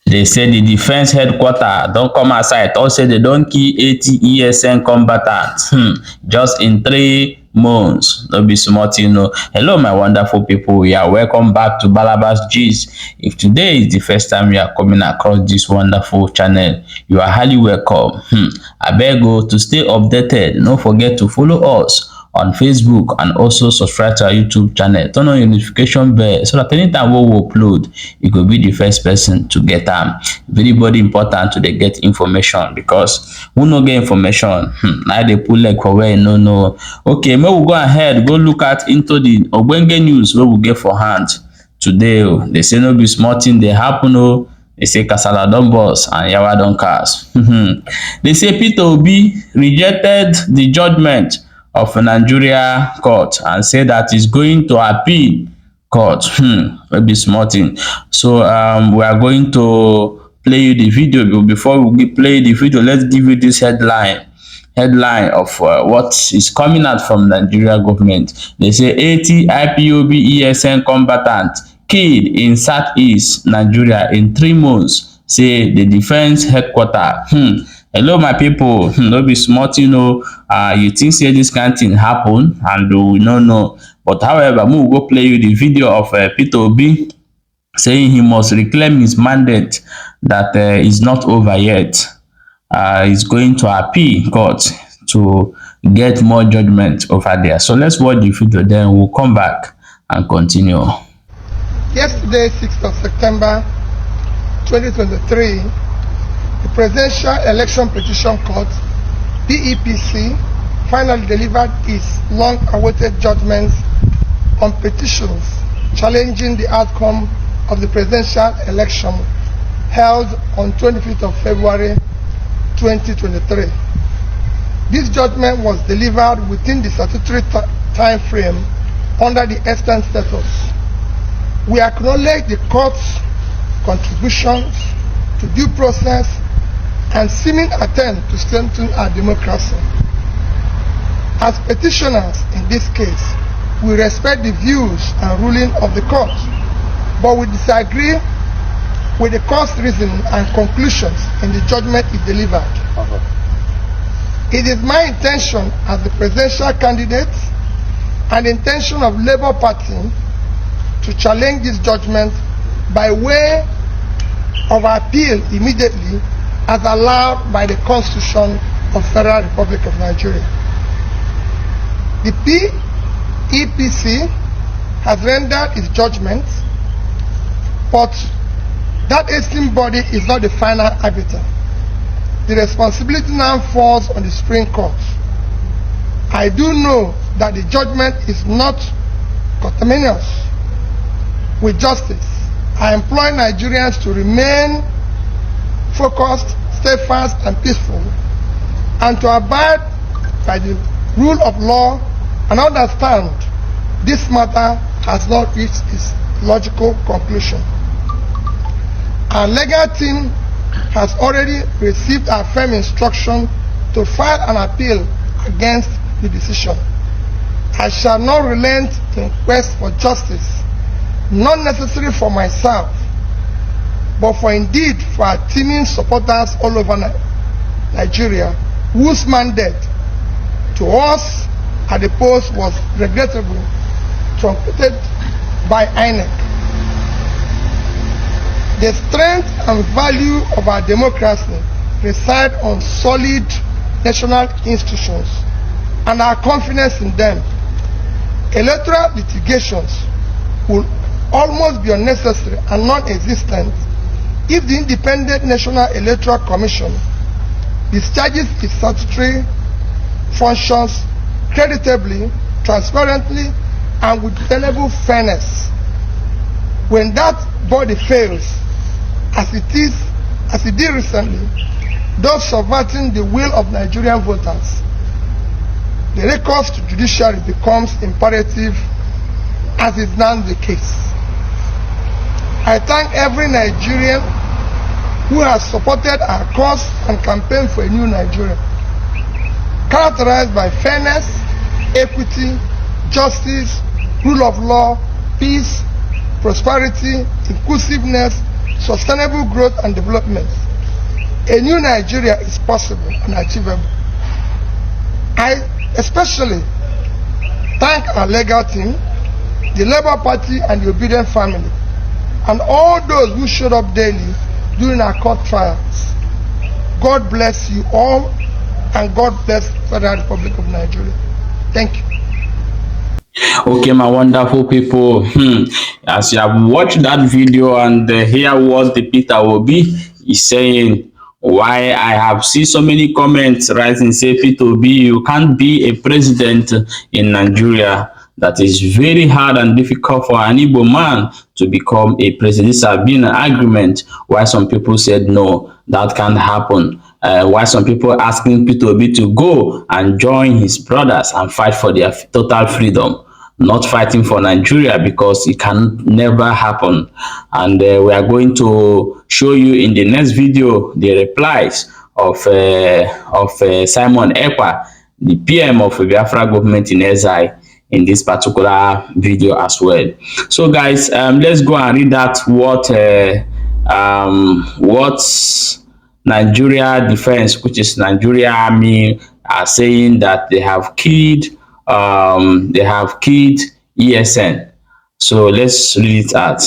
They say the defense headquarters don't come outside. Also, they don't kill 80 ESN combatants just in 3 months. No be smart, you know. Hello, my wonderful people. Yeah, welcome back to Balabas G's. If today is the first time you are coming across this wonderful channel, you are highly welcome. I beg you to stay updated. Don't forget to follow us on Facebook and also subscribe to our YouTube channel. Turn on your notification bell so that anytime we upload, you could be the first person to get them. Very important to get information, because who no get information, now they pull like for where no. Okay, may we go ahead, go look at into the ogbonge news where we get for hand today. They say no be small thing they happen. They say Kasala don burst and Yawa don cast. They say PeterObi rejected the judgment of a Nigeria court and said that he's going to appeal court. Maybe small thing. So we are going to play you the video. But before we play the video, let's give you this headline of what is coming out from Nigeria government. They say 80 IPOB ESN combatants killed in Southeast Nigeria in 3 months, say the defense headquarters. Hello, my people. No be smart, you know. You think say this kind of thing happen, and we don't know. But however, we will go play you the video of PeterObi saying he must reclaim his mandate that is not over yet. He's going to appeal court to get more judgment over there. So let's watch the video, then we'll come back and continue. Yesterday, 6th of September 2023, the Presidential Election Petition Court, PEPC, finally delivered its long-awaited judgments on petitions challenging the outcome of the presidential election held on 25th of February 2023. This judgment was delivered within the statutory time frame under the ESN status. We acknowledge the court's contributions to due process and seeming attempt to strengthen our democracy. As petitioners in this case, we respect the views and ruling of the court, but we disagree with the court's reasoning and conclusions in the judgment it delivered. It is my intention as the presidential candidate and the intention of Labour Party to challenge this judgment by way of appeal immediately as allowed by the Constitution of Federal Republic of Nigeria. The PEPC has rendered its judgment, but that esteemed body is not the final arbiter. The responsibility now falls on the Supreme Court. I do know that the judgment is not conterminous with justice. I implore Nigerians to remain focused, steadfast, and peaceful, and to abide by the rule of law and understand this matter has not reached its logical conclusion. Our legal team has already received our firm instruction to file an appeal against the decision. I shall not relent in quest for justice, not necessarily for myself, but for indeed for our teeming supporters all over Nigeria, whose mandate to us at the post was regrettably truncated by INEC. The strength and value of our democracy reside on solid national institutions and our confidence in them. Electoral litigations will almost be unnecessary and non-existent if the Independent National Electoral Commission discharges its statutory functions creditably, transparently, and with tenable fairness. When that body fails, as it did recently, thus subverting the will of Nigerian voters, the recourse to judiciary becomes imperative, as is now the case. I thank every Nigerian who has supported our cause and campaigned for a new Nigeria, characterized by fairness, equity, justice, rule of law, peace, prosperity, inclusiveness, sustainable growth and development. A new Nigeria is possible and achievable. I especially thank our legal team, the Labour Party and the Obedient family, and all those who showed up daily during our court trials. God bless you all, and God bless the Federal Republic of Nigeria. Thank you. Okay, my wonderful people, as you have watched that video and hear what the PeterObi is saying, why I have seen so many comments rising, say, PeterObi, you can't be a president in Nigeria. That is very hard and difficult for an Igbo man to become a president. This has been an argument why some people said no, that can't happen. Why some people asking PeterObi to go and join his brothers and fight for their total freedom, not fighting for Nigeria, because it can never happen. And we are going to show you in the next video the replies of Simon Ekpa, the PM of the Biafra government in exile, in this particular video as well. So guys, let's go and read that what Nigeria Defense, which is Nigeria Army, are saying that they have killed ESN. So let's read it out.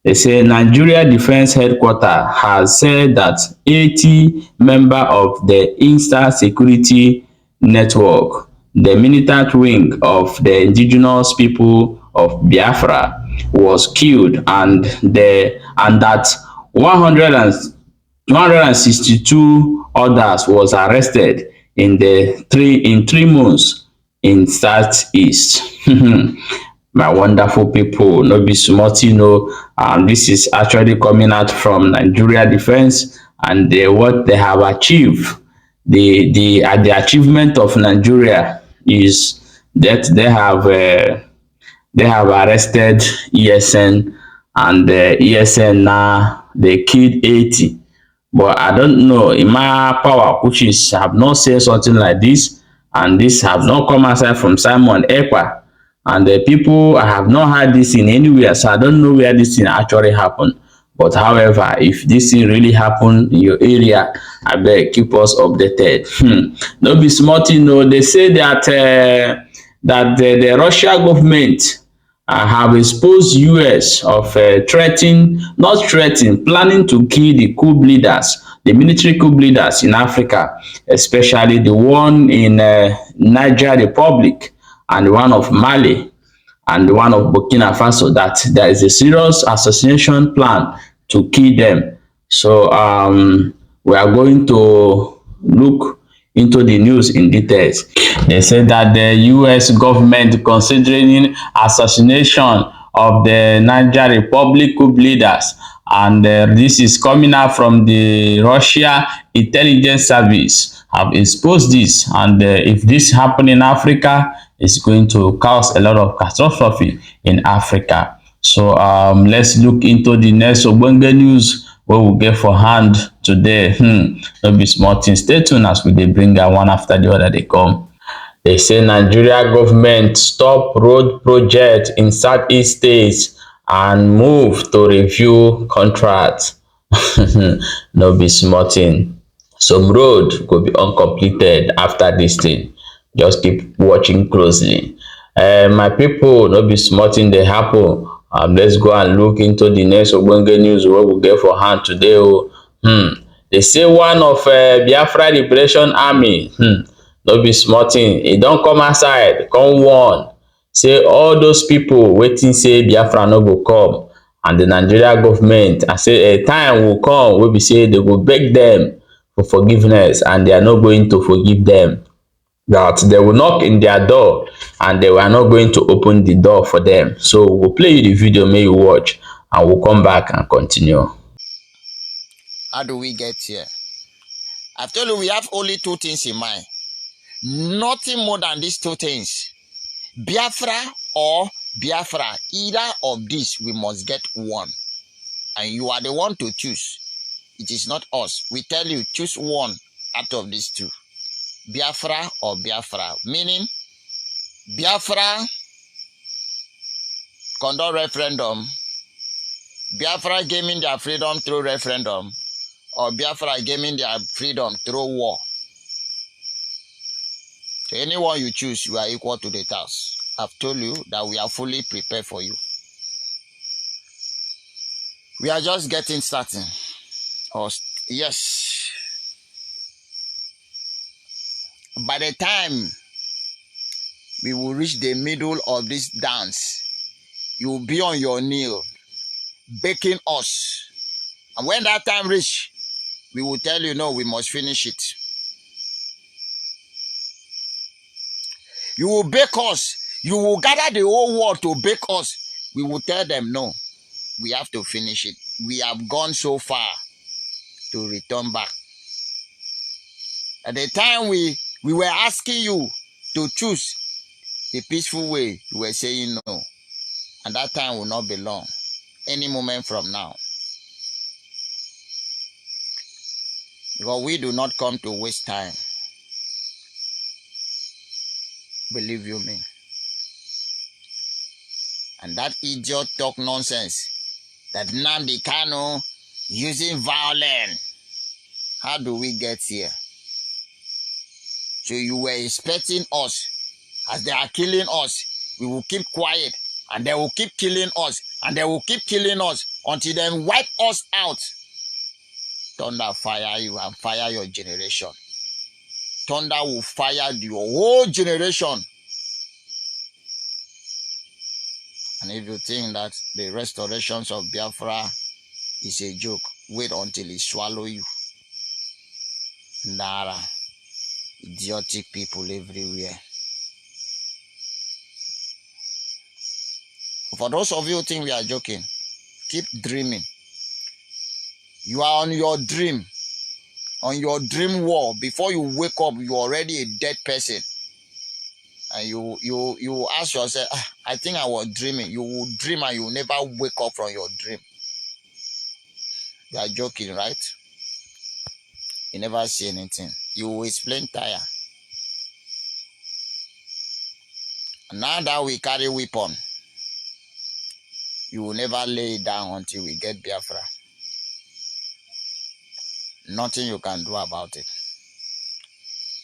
They say Nigeria Defense Headquarters has said that 80 members of the Insta Security Network, the militant wing of the indigenous people of Biafra, was killed, and that 162 others was arrested in 3 months in Southeast. My wonderful people, no be smart, this is actually coming out from Nigeria Defense, and what they have achieved. The achievement of Nigeria is that they have arrested ESN, and ESN now they killed 80. But I don't know, in my power, which is have not said something like this, and this have not come aside from Simon Ekpa, and the people, I have not heard this in anywhere, so I don't know where this thing actually happened. But however, if this thing really happened in your area, I beg, keep us updated. Don't be smart, they say that the Russia government have exposed US of planning to kill the coup leaders, the military coup leaders in Africa, especially the one in Niger Republic, and the one of Mali, and the one of Burkina Faso, that there is a serious assassination plan to kill them. So we are going to look into the news in details. They said that the US government considering assassination of the Niger Republic coup leaders, and this is coming out from the Russia intelligence service, have exposed this, and if this happen in Africa, it's going to cause a lot of catastrophe in Africa. So let's look into the next Obonge news what we'll get for hand today. Don't be small things. Stay tuned as we bring that one after the other they come. They say Nigeria government stop road project in Southeast states and move to review contracts. No be small thing. Some road could be uncompleted after this thing. Just keep watching closely. My people, no be small thing they happen. Let's go and look into the next Obonge news what we get for hand today. They say one of Biafra Liberation Army, no be small thing, it don't come outside, come warn, say all those people waiting say Biafra no go come, and the Nigeria government, I say a time will come where we say they will beg them for forgiveness, and they are not going to forgive them. That they will knock in their door and they were not going to open the door for them. So we'll play you the video, may you watch, and we'll come back and continue. How do we get here? I've told you we have only 2 things in mind. Nothing more than these 2 things. Biafra or Biafra. Either of these, we must get one. And you are the one to choose. It is not us. We tell you, choose one out of these 2. Biafra or Biafra, meaning Biafra conduct referendum, Biafra gaining their freedom through referendum, or Biafra gaining their freedom through war. So anyone you choose, you are equal to the task. I've told you that we are fully prepared for you. We are just getting started. Yes. By the time we will reach the middle of this dance, you will be on your knee, begging us. And when that time reach, we will tell you, no, we must finish it. You will beg us. You will gather the whole world to beg us. We will tell them, no, we have to finish it. We have gone so far to return back. At the time we were asking you to choose the peaceful way, you were saying no. And that time will not be long. Any moment from now. Because we do not come to waste time. Believe you me. And that idiot talk nonsense that Nnamdi Kanu using violence. How do we get here? So you were expecting us, as they are killing us, we will keep quiet, and they will keep killing us, and they will keep killing us until they wipe us out. Thunder fire you and fire your generation. Thunder will fire your whole generation. And if you think that the restorations of Biafra is a joke, wait until it swallow you. Nara. Idiotic people everywhere. For those of you who think we are joking, keep dreaming. You are on your dream wall. Before you wake up, you're already a dead person. And you ask yourself, I think I was dreaming. You will dream and you will never wake up from your dream. You are joking, right? You never see anything. You will explain tire. And now that we carry weapon, you will never lay it down until we get Biafra. Nothing you can do about it.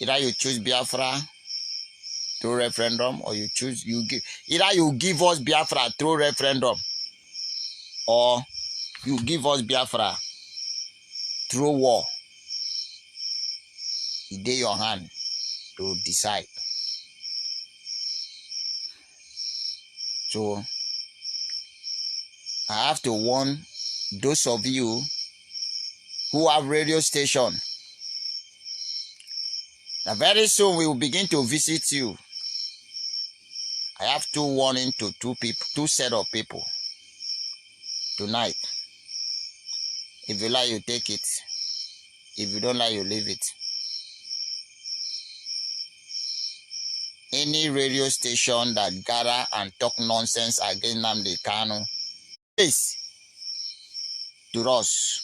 Either you choose Biafra through referendum, or either you give us Biafra through referendum, or you give us Biafra through war. It's in your hand to decide. So I have to warn those of you who have radio station that very soon we will begin to visit you. I have two warning to two set of people tonight. If you like, you take it. If you don't like, you leave it. Any radio station that gather and talk nonsense against Nnamdi Kanu, please, to us.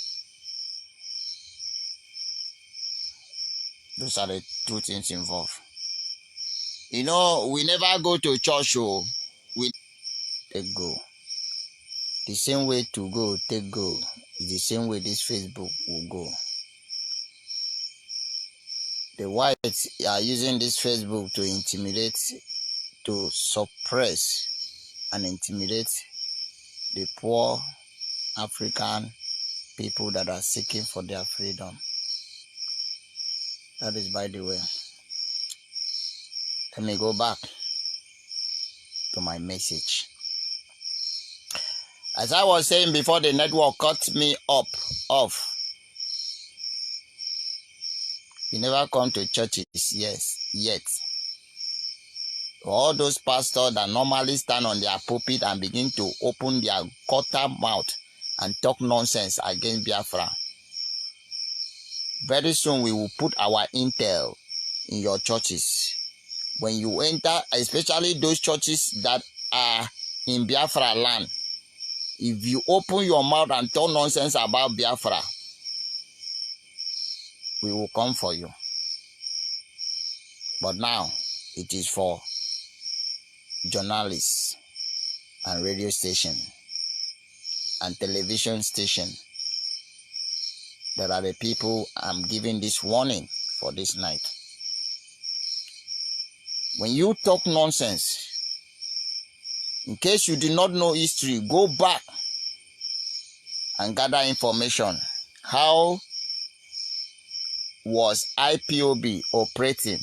Those are the two things involved. You know, we never go to church, so we take go. The same way to go, take go, is the same way this Facebook will go. The whites are using this Facebook to intimidate, to suppress and intimidate the poor African people that are seeking for their freedom. That is by the way. Let me go back to my message. As I was saying before the network cut me off. We never come to churches yet. All those pastors that normally stand on their pulpit and begin to open their gutter mouth and talk nonsense against Biafra. Very soon we will put our intel in your churches. When you enter, especially those churches that are in Biafra land, if you open your mouth and talk nonsense about Biafra, we will come for you. But now, it is for journalists and radio stations and television station. There are the people I'm giving this warning for this night. When you talk nonsense, in case you do not know history, go back and gather information. How was IPOB operating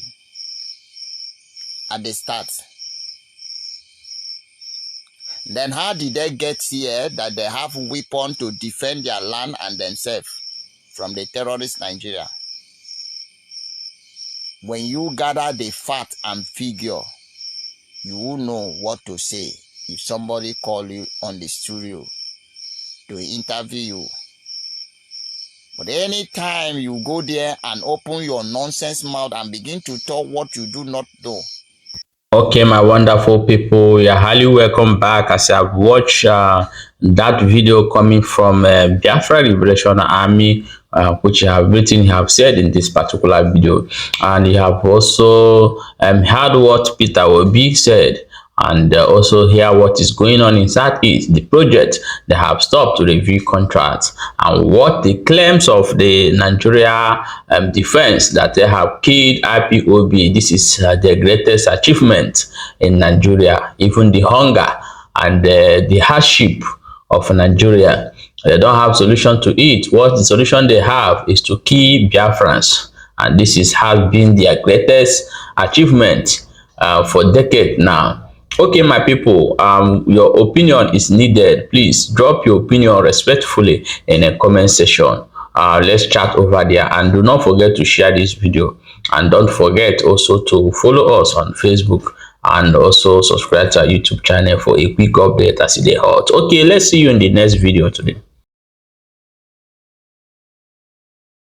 at the start? Then how did they get here that they have weapons to defend their land and themselves from the terrorist Nigeria? When you gather the fact and figure, you will know what to say if somebody call you on the studio to interview you. But anytime you go there and open your nonsense mouth and begin to talk what you do not know. Okay, my wonderful people, you're highly welcome back. As I've watched that video coming from Biafra Liberation Army, which you have written, you have said in this particular video, and you have also heard what PeterObi said, and also hear what is going on inside it, the project they have stopped to review contracts, and what the claims of the Nigeria defense that they have killed IPOB. This is the greatest achievement in Nigeria. Even the hunger and the hardship of Nigeria, they don't have solution to it. What the solution they have is to kill Biafrans, and this has been their greatest achievement for decades now. Okay, my people, your opinion is needed. Please drop your opinion respectfully in a comment section. Let's chat over there, and do not forget to share this video, and don't forget also to follow us on Facebook, and also subscribe to our YouTube channel for a quick update as it is hot. Okay, let's see you in the next video today.